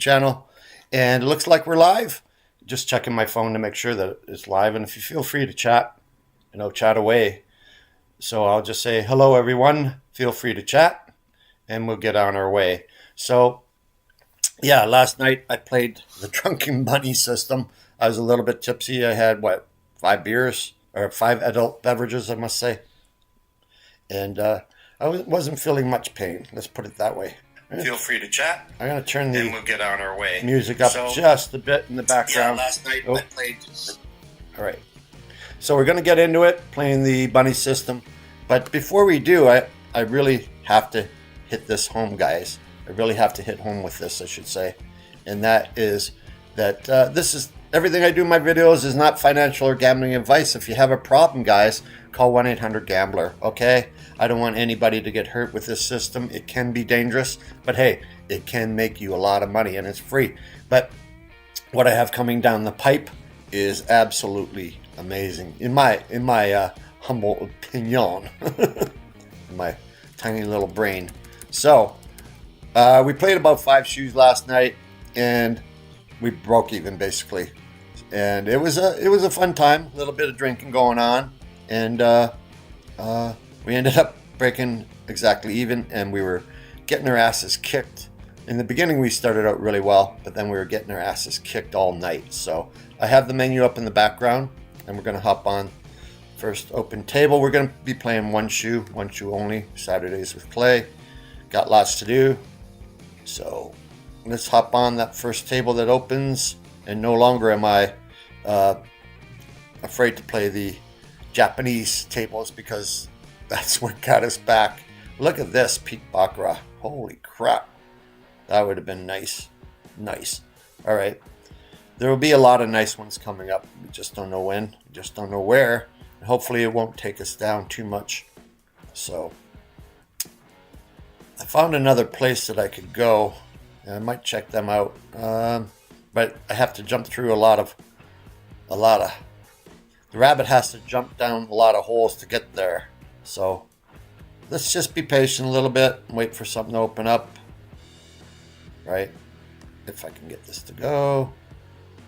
channel. And it looks like we're live. Just checking my phone to make sure that it's live. And if you feel free to chat, chat away. So I'll just say, hello, everyone. Feel free to chat, and we'll get on our way. So, yeah, last night I played the Drunken Bunny system. I was a little bit tipsy. I had, 5 beers, or 5 adult beverages, I must say. And I wasn't feeling much pain. Let's put it that way. Feel free to chat. I'm going to turn and we'll get on our way. Music up just a bit in the background. Yeah, last night I played. All right. So we're going to get into it, playing the bunny system. But before we do, I really have to hit this home, guys. I really have to hit home with this, I should say. And that is that this is everything I do in my videos is not financial or gambling advice. If you have a problem, guys, call 1-800-GAMBLER, okay? I don't want anybody to get hurt with this system. It can be dangerous, but hey, it can make you a lot of money, and it's free. But what I have coming down the pipe is absolutely amazing, in my humble opinion, in my tiny little brain. So we played about 5 shoes last night, and we broke even basically. And it was a fun time. A little bit of drinking going on, and we ended up breaking exactly even, and we were getting our asses kicked. In the beginning, we started out really well, but then we were getting our asses kicked all night. So I have the menu up in the background, and we're going to hop on first open table. We're going to be playing one shoe only, Saturdays with Clay. Got lots to do. So let's hop on that first table that opens, and no longer am I afraid to play the Japanese tables, because that's what got us back. Look at this, Pete Baccarat. Holy crap. That would have been nice. Nice. All right. There will be a lot of nice ones coming up. We just don't know when. We just don't know where. And hopefully it won't take us down too much. So I found another place that I could go. And I might check them out. But I have to jump through a lot of the rabbit has to jump down a lot of holes to get there. So let's just be patient a little bit and wait for something to open up. Right? If I can get this to go.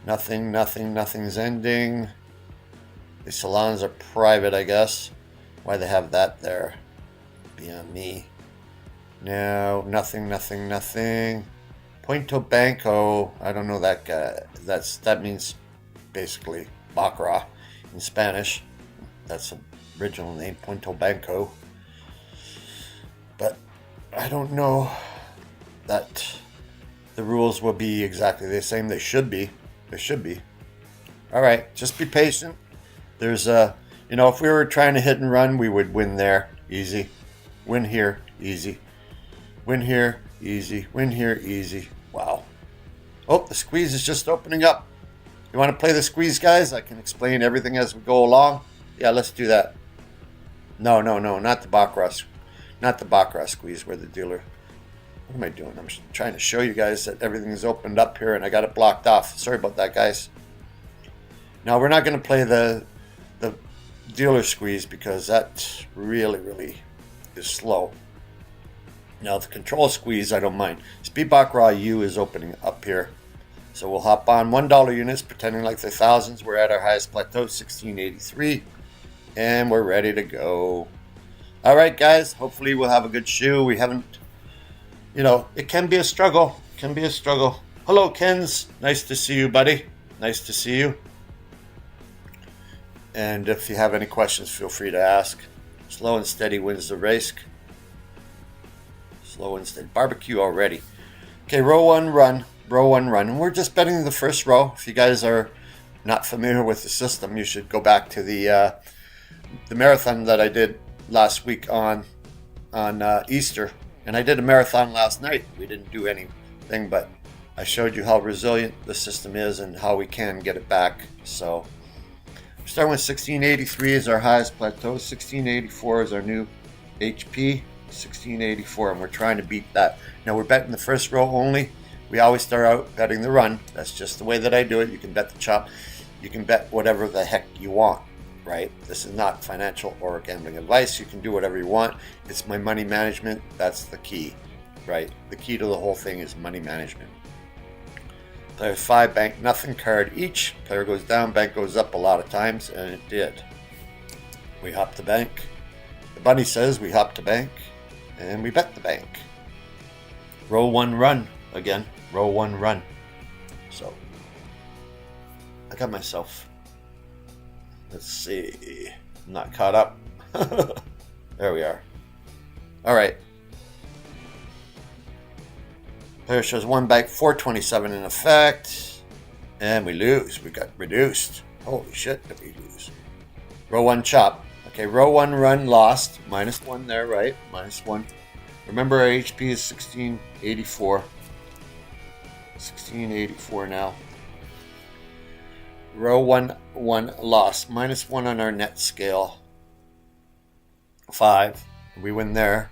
Nothing's ending. The salons are private, I guess. Why they have that there? Beyond me. No, nothing. Puerto Banco. I don't know that guy. That means basically Baccarat in Spanish. That's the original name, Puerto Banco. But I don't know that the rules will be exactly the same. They should be. All right, just be patient. There's if we were trying to hit and run, we would win there, easy. Win here, easy. Win here, easy. Win here, easy. Wow. Oh, the squeeze is just opening up. You want to play the squeeze, guys? I can explain everything as we go along. Yeah, let's do that. No, not the Baccarat. Not the Baccarat squeeze where the dealer... What am I doing? I'm trying to show you guys that everything is opened up here, and I got it blocked off. Sorry about that, guys. Now, we're not going to play the dealer squeeze, because that really is slow. Now, the control squeeze, I don't mind. Speed Baccarat U is opening up here. So we'll hop on $1 units, pretending like they're thousands. We're at our highest plateau, 1683. And we're ready to go. All right, guys. Hopefully we'll have a good shoe. We haven't... it can be a struggle. Hello, Kens. Nice to see you, buddy. Nice to see you. And if you have any questions, feel free to ask. Slow and steady wins the race. Slow and steady. Barbecue already. Okay, row one run. And we're just betting the first row. If you guys are not familiar with the system, you should go back to the marathon that I did last week on Easter. And I did a marathon last night. We didn't do anything, but I showed you how resilient the system is and how we can get it back. So we're starting with 1683 as our highest plateau. 1684 is our new HP. 1684, and we're trying to beat that. Now we're betting the first row only. We always start out betting the run. That's just the way that I do it. You can bet the chop. You can bet whatever the heck you want, right? This is not financial or gambling advice. You can do whatever you want. It's my money management. That's the key, right? The key to the whole thing is money management. Player 5, bank nothing, card each. Player goes down, bank goes up a lot of times, and it did. We hop the bank. The bunny says we hop the bank, and we bet the bank. Roll 1, run again. Roll 1, run. So, I got myself. Let's see. I'm not caught up. There we are. All right. Player shows 1 bank, 427 in effect. And we lose. We got reduced. Holy shit, did we lose? Row 1 chop. Okay, row 1 run lost. -1 there, right? -1. Remember our HP is 1684. 1684 now. Row 1 lost. -1 on our net scale. 5. We win there.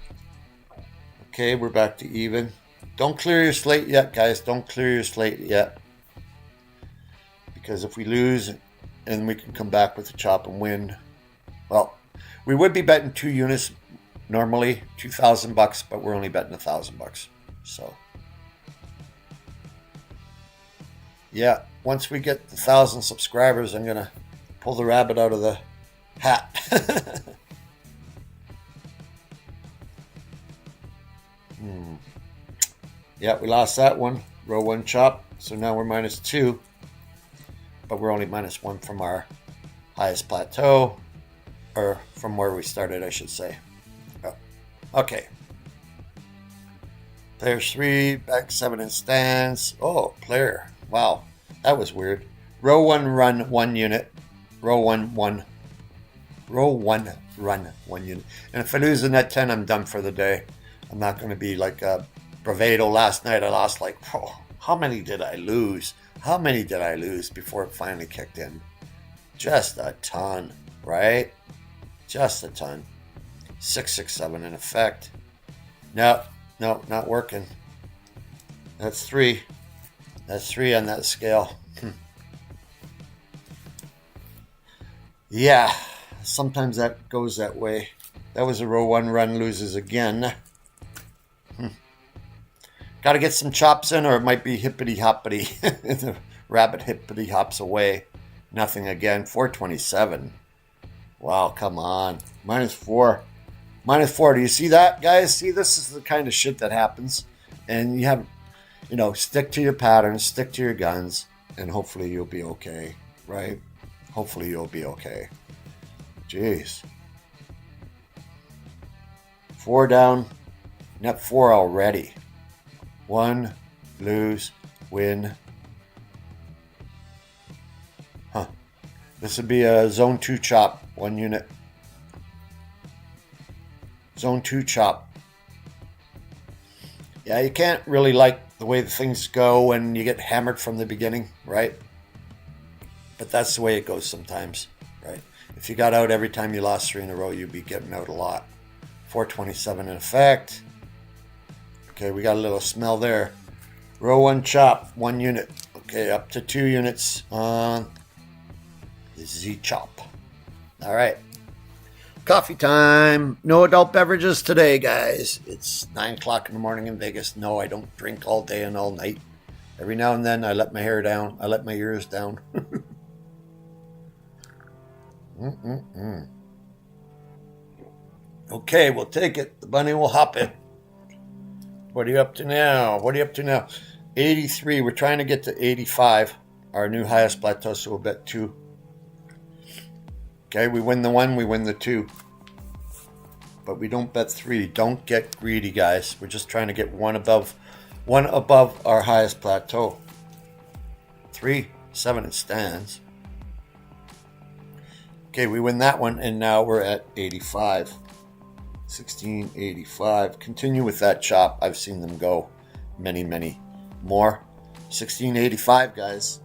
Okay, we're back to even. Don't clear your slate yet, guys. Don't clear your slate yet. Because if we lose, and we can come back with a chop and win. Well, we would be betting 2 units normally, $2,000, but we're only betting $1,000. So, yeah, once we get the 1,000 subscribers, I'm gonna pull the rabbit out of the hat. Yeah, we lost that one. Row 1 chop. So now we're -2. But we're only -1 from our highest plateau. Or from where we started, I should say. Oh. Okay. Player 3, back 7 in stands. Oh, player. Wow. That was weird. Row 1, run 1 unit. Row 1, 1. Row 1, run 1 unit. And if I lose the net 10, I'm done for the day. I'm not going to be like bravado. Last night I lost like, how many did I lose? How many did I lose before it finally kicked in? Just a ton, right? Just a ton. 667 in effect. No, not working. That's 3. That's 3 on that scale. Yeah, sometimes that goes that way. That was a row 1 run, loses again. Got to get some chops in, or it might be hippity hoppity. The rabbit hippity hops away. Nothing again. 427. Wow, come on. -4. -4. Do you see that, guys? See, this is the kind of shit that happens. And you have, stick to your patterns, stick to your guns, and hopefully you'll be okay, right? Hopefully you'll be okay. Jeez. 4 down. Net 4 already. 1, lose, win. Huh. This would be a zone 2 chop, 1 unit. Zone 2 chop. Yeah, you can't really like the way the things go when you get hammered from the beginning, right? But that's the way it goes sometimes, right? If you got out every time you lost 3 in a row, you'd be getting out a lot. 427 in effect. Okay, we got a little smell there. Row 1 chop, 1 unit. Okay, up to 2 units on the Z chop. All right. Coffee time. No adult beverages today, guys. It's 9 o'clock in the morning in Vegas. No, I don't drink all day and all night. Every now and then I let my hair down. I let my ears down. Okay, we'll take it. The bunny will hop it. What are you up to now? 83. We're trying to get to 85. Our new highest plateau, so we'll bet 2. Okay, we win the 1, we win the 2. But we don't bet 3. Don't get greedy, guys. We're just trying to get one above our highest plateau. 3, 7 it stands. Okay, we win that one, and now we're at 85. 1685. Continue with that chop. I've seen them go many, many more. 1685, guys.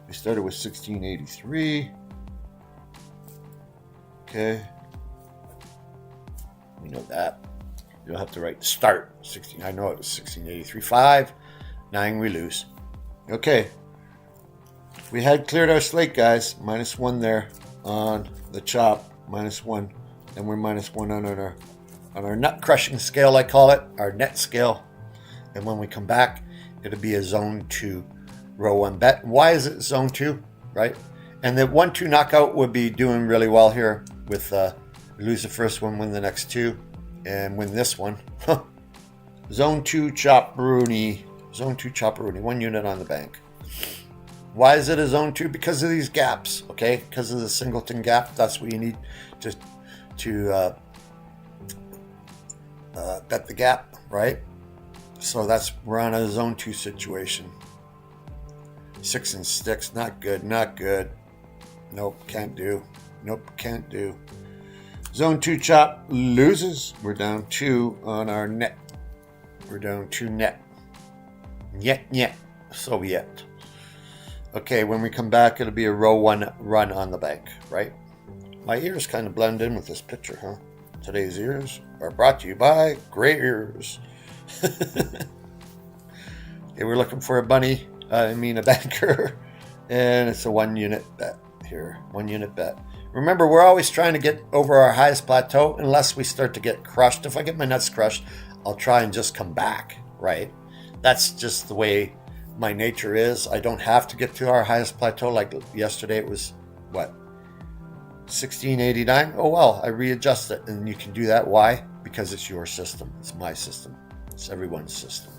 We started with 1683. Okay. We know that. You don't have to write start. 16. I know it was 1683. 5. 9 we lose. Okay. We had cleared our slate, guys. -1 there on the chop. -1. And we're -1 on our nut crushing scale, I call it, our net scale. And when we come back, it'll be a zone 2 row 1 bet. Why is it zone 2, right? And the 1-2 knockout would be doing really well here with lose the first one, win the next 2, and win this one. Zone 2 chop-rooney. Zone 2 chop-rooney. 1 unit on the bank. Why is it a zone 2? Because of these gaps, okay? Because of the singleton gap. That's what you need to bet the gap, right? So we're on a zone 2 situation. 6 and sticks, not good, not good. Nope, can't do. Nope, can't do. Zone 2 chop loses. We're down 2 on our net. We're down 2 net. Nyet. Soviet. Okay, when we come back, it'll be a row 1 run on the bank, right? My ears kind of blend in with this picture, huh? Today's ears are brought to you by Gray Ears. Okay, we're looking for a banker. And it's a 1 unit bet here. 1 unit bet. Remember, we're always trying to get over our highest plateau unless we start to get crushed. If I get my nuts crushed, I'll try and just come back, right? That's just the way my nature is. I don't have to get to our highest plateau. Like yesterday, it was, what, 1689? Oh, well, I readjust it. And you can do that. Why? Because it's your system. It's my system. It's everyone's system.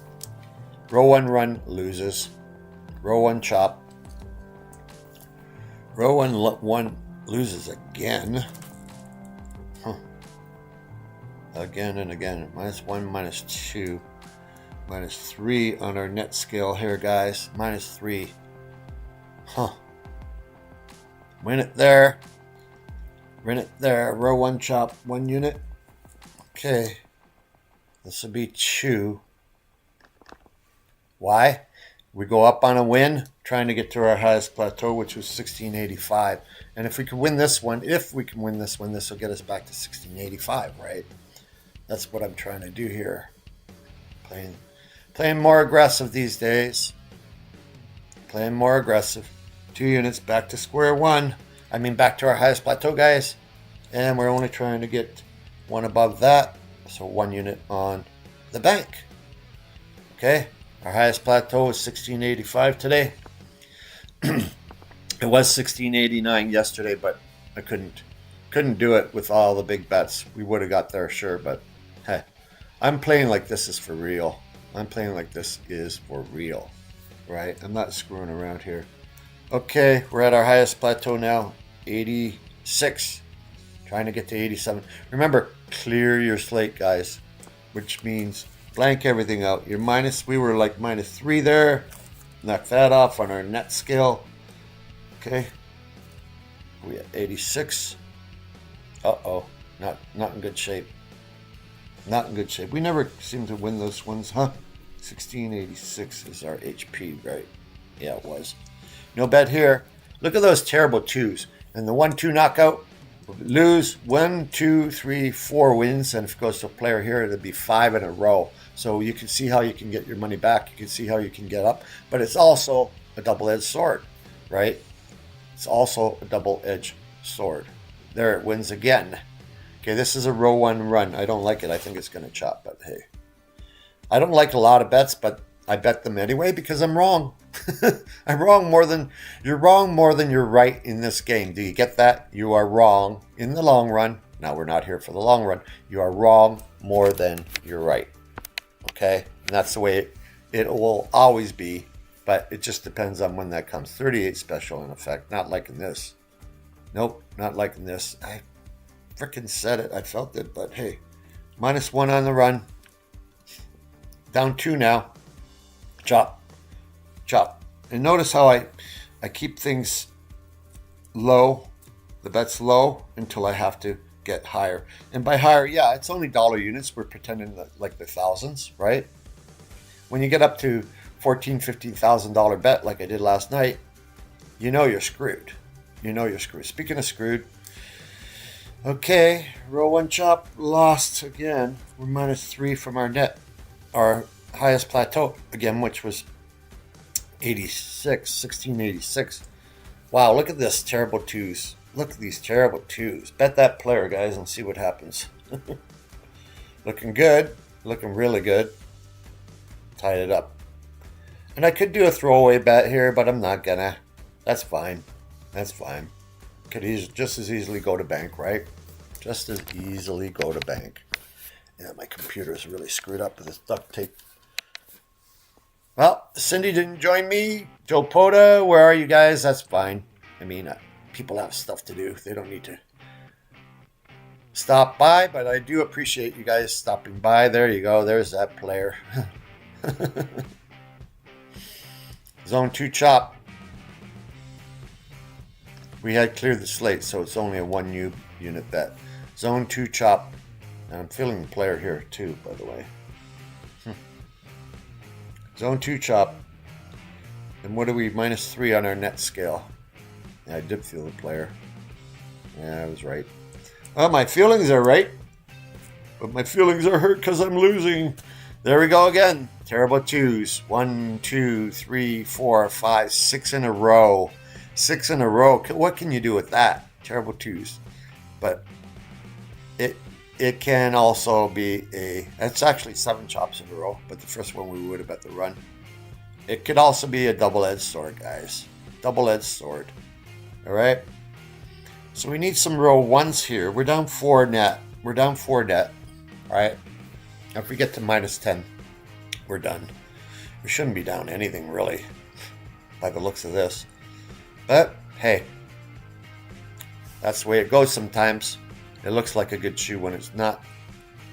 Row 1 run loses. Row 1 chop. Row 1 loses again. Again and again. -1, -2. -3 on our net scale here, guys. -3. Win it there. Win it there. Row 1 chop, 1 unit. Okay. This will be 2. Why? We go up on a win, trying to get to our highest plateau, which was 1685. And if we can win this one, this will get us back to 1685, right? That's what I'm trying to do here. Playing more aggressive these days. Playing more aggressive. 2 units back to square one. Back to our highest plateau, guys. And we're only trying to get 1 above that. So 1 unit on the bank. Okay. Our highest plateau is 1685 today. It was 1689 yesterday, but I couldn't do it with all the big bets. We would have got there, sure, but hey, I'm playing like this is for real. I'm playing like this is for real, right? I'm not screwing around here. Okay, we're at our highest plateau now, 86. Trying to get to 87. Remember, clear your slate, guys, which means blank everything out. We were like -3 there. Knock that off on our net scale. Okay. We at 86. Uh-oh. Not in good shape. Not in good shape. We never seem to win those ones, huh? 1686 is our HP, right? Yeah, it was. No bet here. Look at those terrible 2s. And the 1-2 knockout, lose 1, 2, 3, 4 wins. And if it goes to a player here, it'll be 5 in a row. So you can see how you can get your money back. You can see how you can get up. But it's also a double-edged sword, right? It's also a double-edged sword. There it wins again. Okay, this is a row 1 run. I don't like it. I think it's going to chop, but hey. I don't like a lot of bets, but I bet them anyway because I'm wrong. You're wrong more than you're right in this game. Do you get that? You are wrong in the long run. Now, we're not here for the long run. You are wrong more than you're right. Okay? And that's the way it will always be, but it just depends on when that comes. 38 special in effect. Not liking this. Nope, not liking this. I freaking said it. I felt it, but hey. -1 on the run. Down 2 now. Chop. Chop. And notice how I keep things low. The bet's low until I have to get higher. And by higher, yeah, it's only dollar units. We're pretending that like the thousands, right? When you get up to $14,000, $15,000 bet like I did last night, you know you're screwed. You know you're screwed. Speaking of screwed, okay, row 1 chop, lost again. We're -3 from our net. Our highest plateau, again, which was 1686. Wow, look at this terrible 2s. Look at these terrible 2s. Bet that player, guys, and see what happens. Looking good. Looking really good. Tied it up. And I could do a throwaway bet here, but I'm not gonna. That's fine. That's fine. Could just as easily go to bank, right? Just as easily go to bank. Yeah, my computer is really screwed up with this duct tape. Well, Cindy didn't join me. Joe Poda, where are you guys? That's fine. I mean, people have stuff to do. They don't need to stop by, but I do appreciate you guys stopping by. There you go. There's that player. Zone 2 chop. We had cleared the slate, so it's only a 1 unit bet. Zone 2 chop. And I'm feeling the player here too, by the way. Zone 2 chop. And what are we? -3 on our net scale. Yeah, I did feel the player. Yeah, I was right. Well, my feelings are right. But my feelings are hurt because I'm losing. There we go again. Terrible twos. 1, 2, 3, 4, 5, 6 in a row. 6 in a row. What can you do with that? Terrible twos. But it can also be it's actually 7 chops in a row, but the first one we would have bet the run. It could also be a double-edged sword, guys. Double-edged sword. All right. So we need some row ones here. We're down 4 net. We're down 4 net. All right. If we get to -10, we're done. We shouldn't be down anything really, by the looks of this. But hey, that's the way it goes sometimes. It looks like a good shoe when it's not.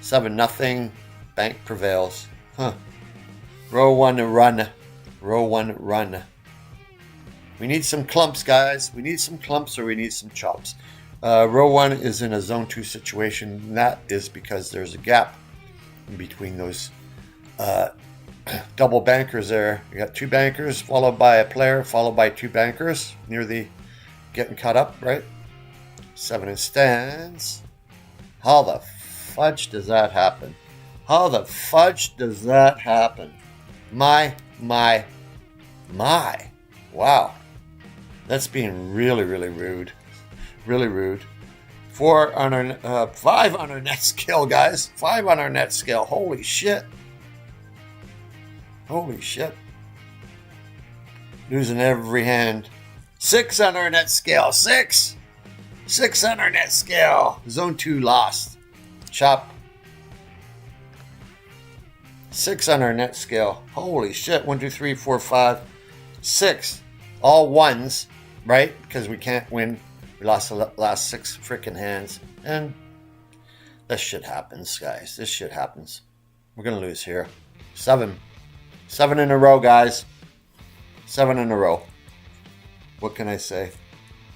7-0. Bank prevails. Huh. Row 1 run. Row 1 run. We need some clumps, guys. We need some clumps or we need some chops. Row 1 is in a zone 2 situation. And that is because there's a gap in between those double bankers there. You got 2 bankers followed by a player followed by 2 bankers near the getting cut up, right? 7 in stands. How the fudge does that happen? How the fudge does that happen? My. Wow. That's being really, really rude. Really rude. 5 on our net scale, guys. 5 on our net scale. Holy shit. Holy shit. Losing every hand. 6 on our net scale. 6 on our net scale. Zone 2 lost. Chop. 6 on our net scale. Holy shit. 1, 2, 3, 4, 5, 6. All ones, right? Because we can't win. We lost the last 6 freaking hands. And this shit happens, guys. This shit happens. We're going to lose here. 7. 7 in a row, guys. 7 in a row. What can I say?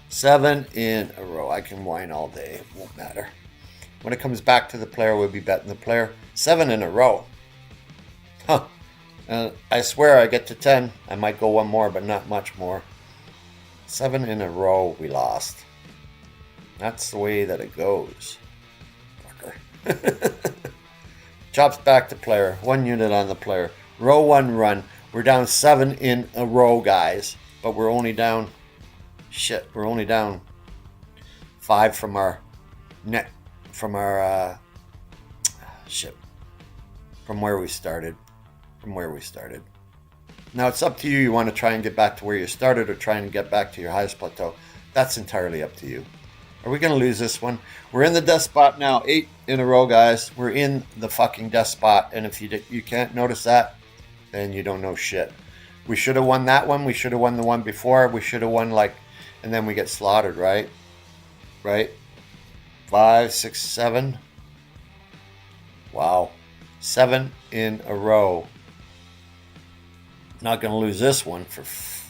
7 in a row. I can whine all day. It won't matter. When it comes back to the player, we'll be betting the player. 7 in a row. Huh. I swear I get to 10. I might go one more, but not much more. 7 in a row we lost. That's the way that it goes. Fucker. Chops back to player. 1 unit on the player. Row 1 run. We're down 7 in a row, guys. But we're only down... Shit, we're only down 5 from our net... From our... Shit. From where we started. Now it's up to you. You want to try and get back to where you started or try and get back to your highest plateau. That's entirely up to you. Are we going to lose this one? We're in the death spot now. 8 in a row, guys. We're in the fucking death spot. And if you can't notice that, then you don't know shit. We should have won that one. We should have won the one before. We should have won and then we get slaughtered, right? Right? 5, 6, 7. Wow. 7 in a row. Not going to lose this one for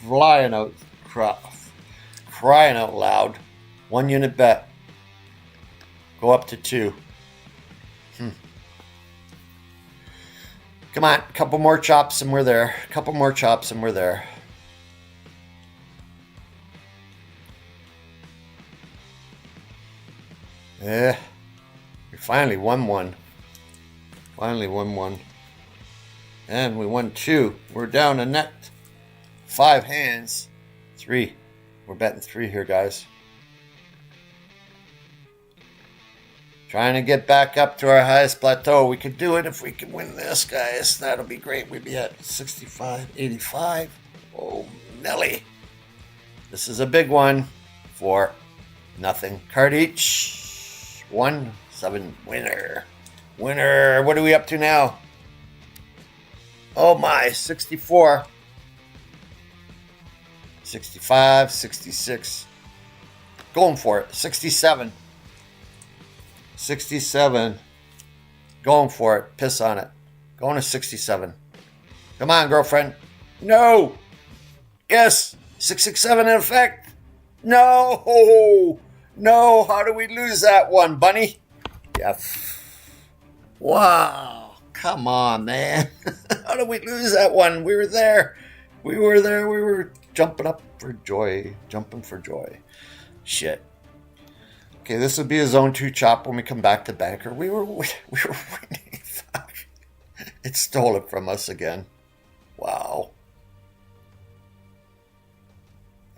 crying out loud. 1 unit bet. Go up to 2. Come on, a couple more chops and we're there. A couple more chops and we're there. Yeah, we finally won one. And we won 2. We're down a net 5 hands. 3. We're betting 3 here, guys. Trying to get back up to our highest plateau. We could do it if we can win this, guys. That'll be great. We'd be at 65, 85. Oh, Nelly. This is a big one for nothing. Card each. 1, 7, winner. Winner. What are we up to now? Oh my, 64. 65, 66. Going for it. 67. 67. Going for it. Piss on it. Going to 67. Come on, girlfriend. No. Yes. 667 in effect. No. No. How do we lose that one, bunny? Yeah. Wow. Come on, man. How did we lose that one? We were there. We were jumping up for joy. Jumping for joy. Shit. Okay, this will be a zone 2 chop when we come back to banker. We were winning. Fuck. It stole it from us again. Wow.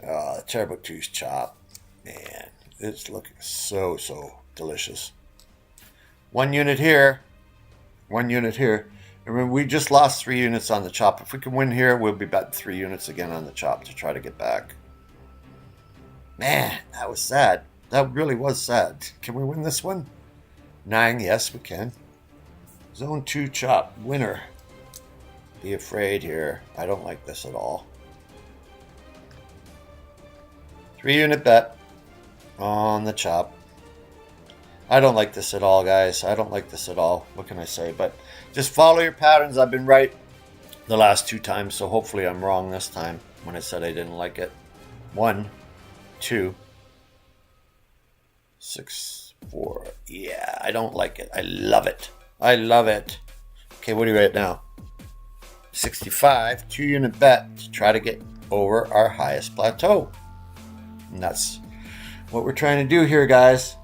Oh, the Turbo 2's chop. Man, it's looking so delicious. 1 unit here. 1 unit here. Remember, we just lost 3 units on the chop. If we can win here, we'll be betting 3 units again on the chop to try to get back. Man, that was sad. That really was sad. Can we win this one? 9, yes, we can. Zone 2 chop, winner. Be afraid here. I don't like this at all. 3 unit bet on the chop. I don't like this at all, guys. I don't like this at all. What can I say? But just follow your patterns. I've been right the last 2 times, so hopefully I'm wrong this time when I said I didn't like it. 1, 2, 6, 4. Yeah, I don't like it. I love it. I love it. Okay, what are we at now? 65, 2 unit bet to try to get over our highest plateau. And that's what we're trying to do here, guys.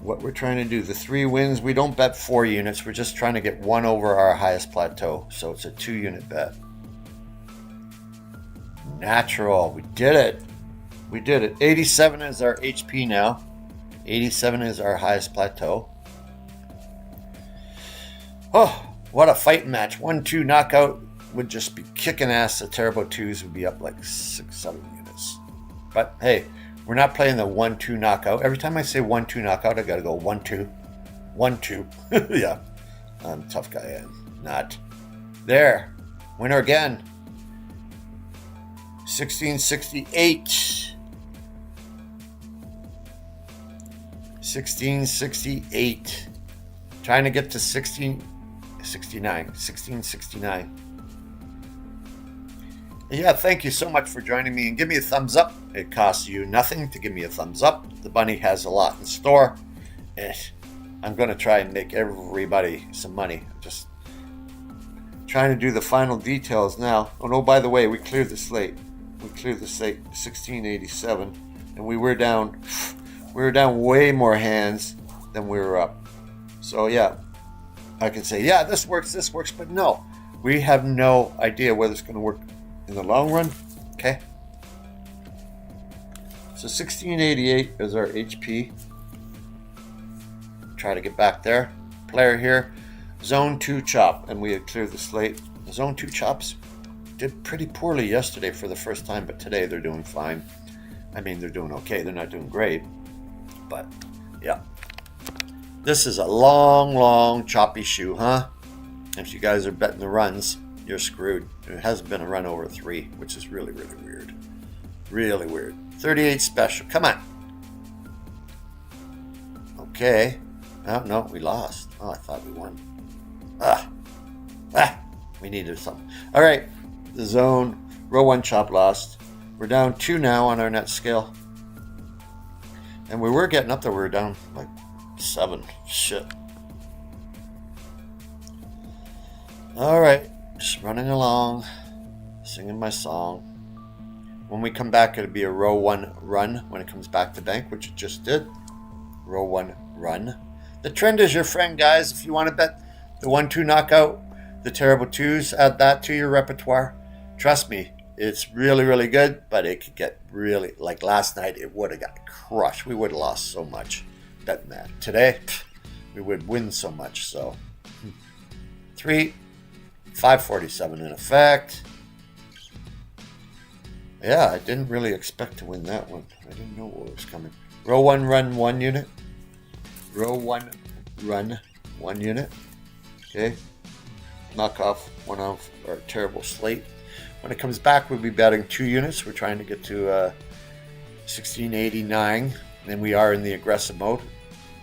What we're trying to do. The 3 wins, we don't bet 4 units. We're just trying to get 1 over our highest plateau. So it's a 2 unit bet. Natural. We did it. We did it. 87 is our HP now. 87 is our highest plateau. Oh, what a fight match. 1-2 knockout would just be kicking ass. The Turbo 2s would be up like 6, 7 units. But hey, we're not playing the 1-2 knockout. Every time I say 1-2 knockout, I gotta go 1-2. 1-2. Yeah. I'm a tough guy. I'm not. There. Winner again. 1668. 1668. Trying to get to 1669. 1669. Yeah, thank you so much for joining me, and give me a thumbs up. It costs you nothing to give me a thumbs up. The bunny has a lot in store, and I'm going to try and make everybody some money. Just trying to do the final details now. Oh no, by the way, we cleared the slate. We cleared the slate 1687, and we were down way more hands than we were up. So yeah, I can say, yeah, this works, but no, we have no idea whether it's going to work in the long run. Okay. So 1688 is our HP. Try to get back there. Player here. Zone 2 chop. And we had cleared the slate. The Zone 2 chops did pretty poorly yesterday for the first time, but today they're doing fine. I mean, they're doing okay. They're not doing great. But, yeah. This is a long choppy shoe, huh? If you guys are betting the runs, you're screwed. It hasn't been a run over 3, which is really weird. Really weird. 38 special. Come on. Okay. Oh, no, we lost. Oh, I thought we won. We needed something. All right. The zone. Row 1 chop lost. We're down 2 now on our net scale. And we were getting up there. We were down like 7. Shit. All right. Just running along, singing my song. When we come back, it'll be a row 1 run when it comes back to bank, which it just did. Row 1 run. The trend is your friend, guys. If you want to bet the 1-2 knockout, the Terrible 2s, add that to your repertoire. Trust me, it's really good, but it could get really, like last night, it would have got crushed. We would have lost so much. betting that. Today, we would win so much. So 3, 547 in effect. Yeah, I didn't really expect to win that one. I didn't know what was coming. Row 1, run 1 unit. Row 1, run 1 unit. Okay. Knock off one of our terrible slate. When it comes back, we'll be betting 2 units. We're trying to get to 1689. And we are in the aggressive mode.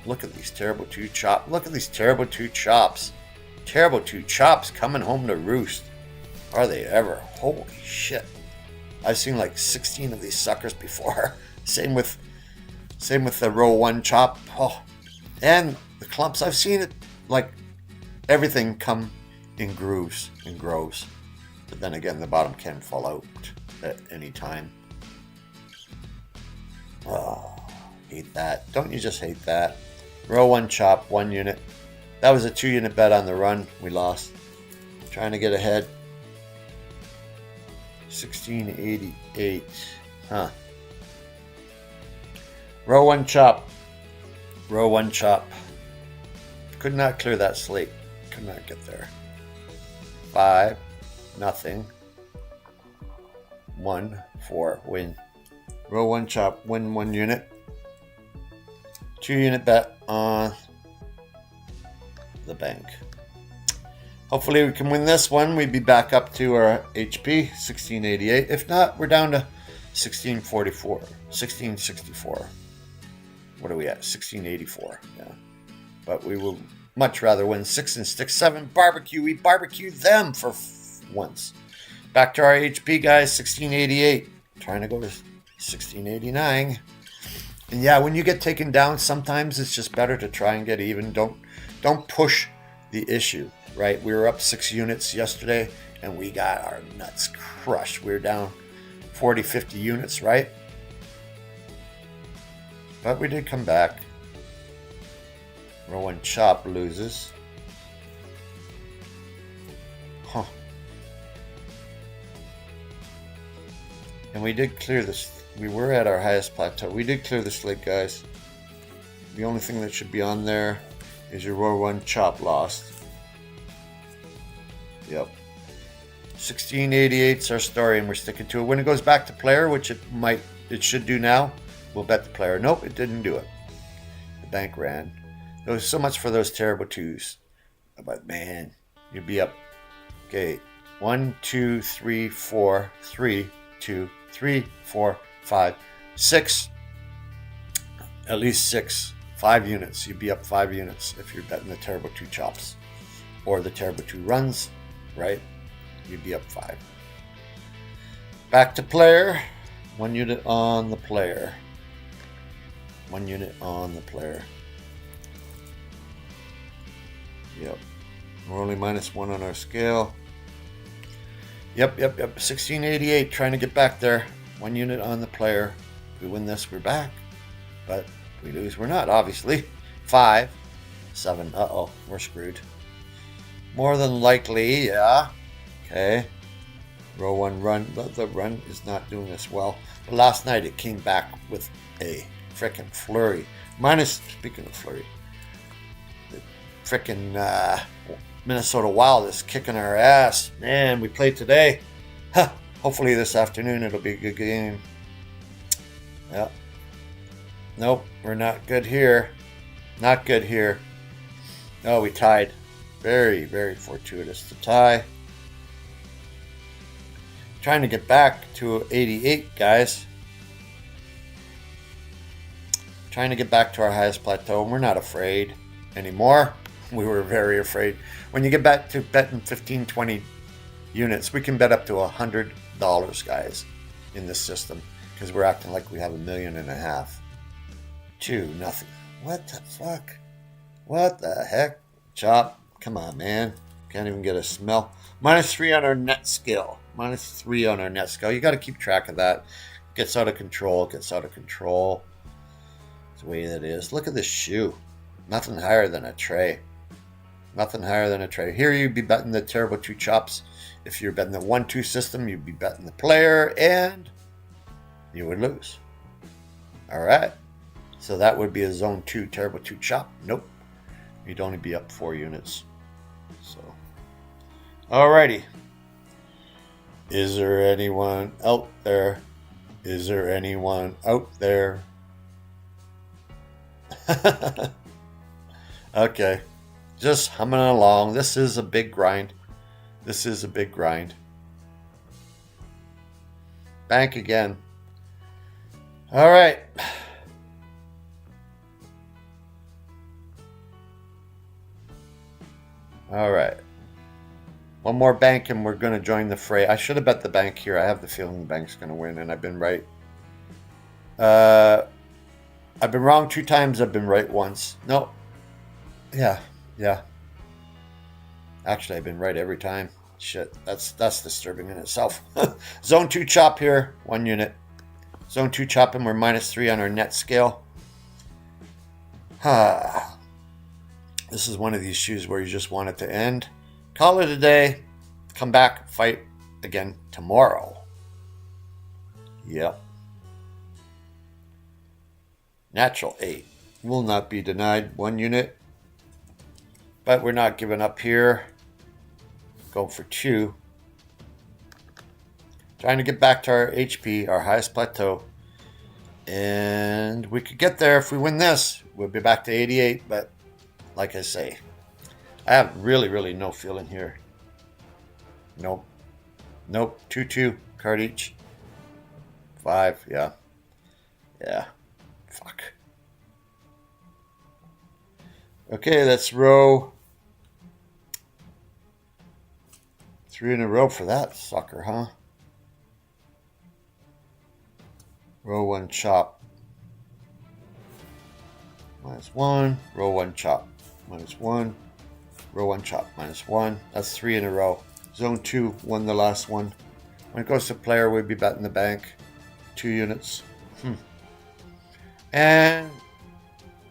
Look at these terrible 2 chops. Look at these terrible 2 chops. Terrible 2 chops coming home to roost. Are they ever? Holy shit. I've seen like 16 of these suckers before. Same with the row 1 chop. Oh, and the clumps. I've seen it like everything come in grooves and grows. But then again, the bottom can fall out at any time. Oh, hate that. Don't you just hate that? Row 1 chop, 1 unit. That was a 2 unit bet on the run. We lost. Trying to get ahead. 1688. Huh. Row 1 chop. Row 1 chop. Could not clear that slate. Could not get there. 5. Nothing. 1. 4. Win. Row 1 chop. Win 1 unit. 2 unit bet on the bank. Hopefully we can win this one. We'd be back up to our HP, 1688. If not, we're down to 1644, 1664. What are we at? 1684. Yeah. But we will much rather win 6 and stick 7 barbecue. We barbecue them for once. Back to our HP, guys, 1688. Trying to go to 1689. And yeah, when you get taken down, sometimes it's just better to try and get even. Don't push the issue. Right, we were up 6 units yesterday, and we got our nuts crushed. We were down 40, 50 units, right? But we did come back. Row 1 chop loses. Huh. And we did clear this. We were at our highest plateau. We did clear the slate, guys. The only thing that should be on there is your row 1 chop lost. Yep. 1688's our story, and we're sticking to it. When it goes back to player, which it should do now, we'll bet the player. Nope, it didn't do it. The bank ran. There was so much for those terrible 2s. But man, you'd be up. Okay, 1, 2, 3, 4, 3, 2, 3, 4, 5, 6. At least 6. 5 units. You'd be up 5 units if you're betting the terrible 2 chops. Or the terrible 2 runs. Right? You'd be up 5. Back to player. 1 unit on the player. 1 unit on the player. Yep. We're only -1 on our scale. Yep. 1688. Trying to get back there. 1 unit on the player. If we win this, we're back. But if we lose, we're not, obviously. 5. 7. Uh-oh. We're screwed. More than likely, yeah. Okay. Row 1 run. The run is not doing us well. But last night it came back with a frickin' flurry. Speaking of flurry, the frickin' Minnesota Wild is kicking our ass. Man, we played today. Huh. Hopefully this afternoon it'll be a good game. Yeah. Nope, we're not good here. Not good here. Oh, we tied. Very, very fortuitous to tie. Trying to get back to 88, guys. Trying to get back to our highest plateau. We're not afraid anymore. We were very afraid. When you get back to betting 15, 20 units, we can bet up to $100, guys, in this system. Because we're acting like we have $1.5 million. 2-0. What the fuck? What the heck? Chop. Come on, man. Can't even get a smell. -3 on our net skill. -3 on our net skill. You got to keep track of that. Gets out of control. Gets out of control. It's the way that is. Look at this shoe. Nothing higher than a tray. Nothing higher than a tray. Here you'd be betting the terrible 2 chops. If you're betting the 1-2 system, you'd be betting the player, and you would lose. All right. So that would be a zone 2 terrible 2 chop. Nope. You'd only be up 4 units. So, alrighty. Is there anyone out there? Is there anyone out there? Okay. Just humming along. This is a big grind. This is a big grind. Bank again. All right. All right. One more bank and we're going to join the fray. I should have bet the bank here. I have the feeling the bank's going to win, and I've been right. I've been wrong 2 times. I've been right once. No. Yeah. Actually, I've been right every time. Shit, that's disturbing in itself. Zone 2 chop here, 1 unit. Zone 2 chop, and we're -3 on our net scale. This is one of these shoes where you just want it to end. Call it a day. Come back, fight again tomorrow. Yep. Natural 8. Will not be denied. 1 unit. But we're not giving up here. Going for 2. Trying to get back to our HP, our highest plateau. And we could get there if we win this. We'll be back to 88, but like I say, I have really no feeling here. Nope. 2 card each. 5, yeah. Fuck. Okay, that's row 3 in a row for that sucker, huh? Row 1 chop. -1. Row 1 chop. -1. Row 1 chop. -1. That's 3 in a row. Zone 2 won the last one. When it goes to player, we'd be betting the bank. 2 units. And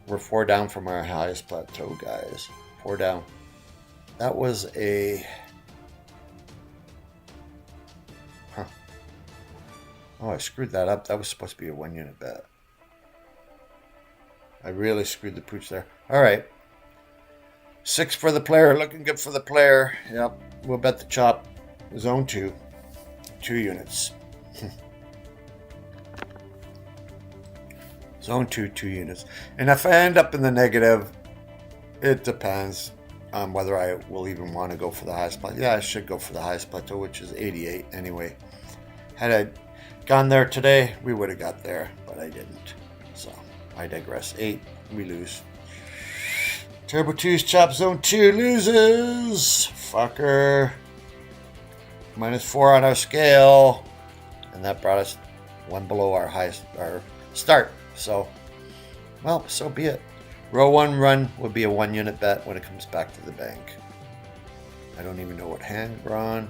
we're 4 down from our highest plateau, guys. 4 down. That was a... Oh, I screwed that up. That was supposed to be a 1 unit bet. I really screwed the pooch there. All right. 6 for the player. Looking good for the player. Yep. We'll bet the chop. Zone 2. 2 units. Zone 2, 2 units. And if I end up in the negative, it depends on whether I will even want to go for the highest plateau. Yeah, I should go for the highest plateau, which is 88 anyway. Had I gone there today, we would have got there, but I didn't. So, I digress. 8, we lose. Turbo 2's chop. Zone 2 loses. Fucker. -4 on our scale. And that brought us 1 below our highest, our start. So, well, so be it. Row 1 run would be a 1 unit bet when it comes back to the bank. I don't even know what hand we're on.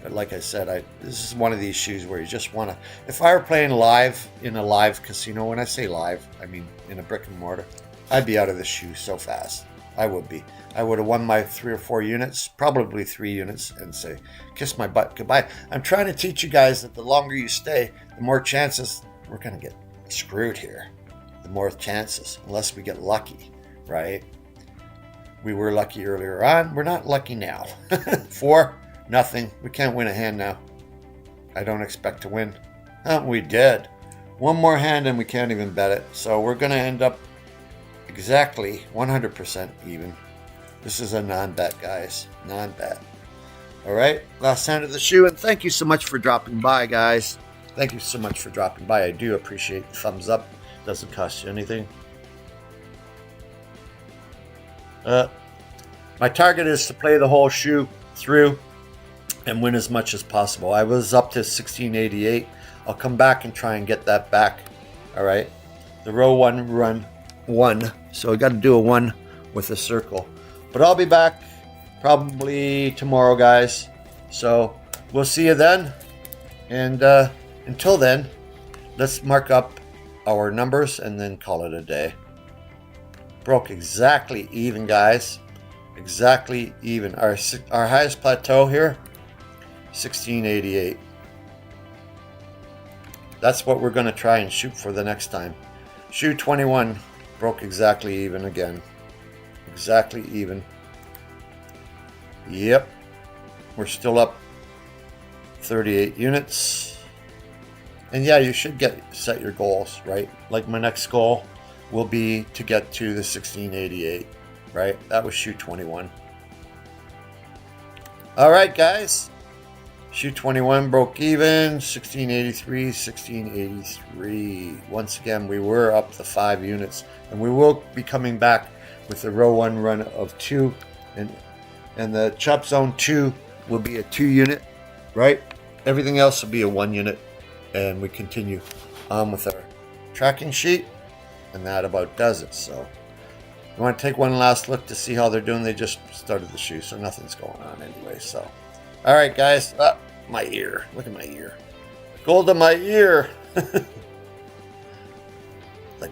But like I said, this is one of these shoes where you just want to... If I were playing live in a live casino, when I say live, I mean in a brick and mortar, I'd be out of the shoe so fast. I would be. I would have won my 3 or 4 units, probably 3 units, and say, kiss my butt, goodbye. I'm trying to teach you guys that the longer you stay, the more chances we're going to get screwed here. The more chances, unless we get lucky, right? We were lucky earlier on. We're not lucky now. 4, nothing. We can't win a hand now. I don't expect to win. We did. 1 more hand and we can't even bet it. So we're going to end up exactly 100% even. This is a non-bet, guys. Non-bet. All right. Last hand of the shoe. And thank you so much for dropping by, guys. Thank you so much for dropping by. I do appreciate the thumbs up. Doesn't cost you anything. My target is to play the whole shoe through and win as much as possible. I was up to 1688. I'll come back and try and get that back. All right. The row 1 run 1. So I got to do a 1 with a circle. But I'll be back probably tomorrow, guys. So we'll see you then. And until then, let's mark up our numbers and then call it a day. Broke exactly even, guys. Exactly even. Our highest plateau here, 1688. That's what we're going to try and shoot for the next time. Shoe 21 broke exactly even again. Exactly even. Yep. We're still up 38 units. And yeah, you should set your goals, right? Like my next goal will be to get to the 1688, right? That was shoe 21. All right, guys. Shoe 21 broke even, 1683, 1683. Once again, we were up the 5 units, and we will be coming back with the row 1 run of 2, and the chop zone 2 will be a 2 unit, right? Everything else will be a 1 unit, and we continue on with our tracking sheet, and that about does it. So you want to take one last look to see how they're doing. They just started the shoe, so nothing's going on anyway. So, all right, guys. My ear. Look at my ear. Gold in my ear. The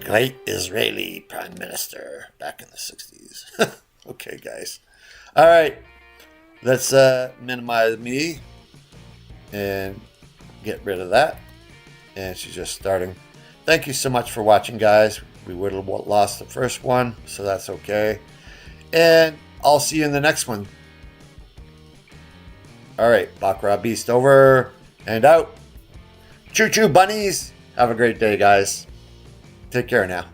great Israeli Prime Minister back in the 60s. Okay, guys. All right. Let's minimize me and get rid of that. And she's just starting. Thank you so much for watching, guys. We would have lost the first one, so that's okay. And I'll see you in the next one. All right, Baccarat Beast over and out. Choo-choo bunnies. Have a great day, guys. Take care now.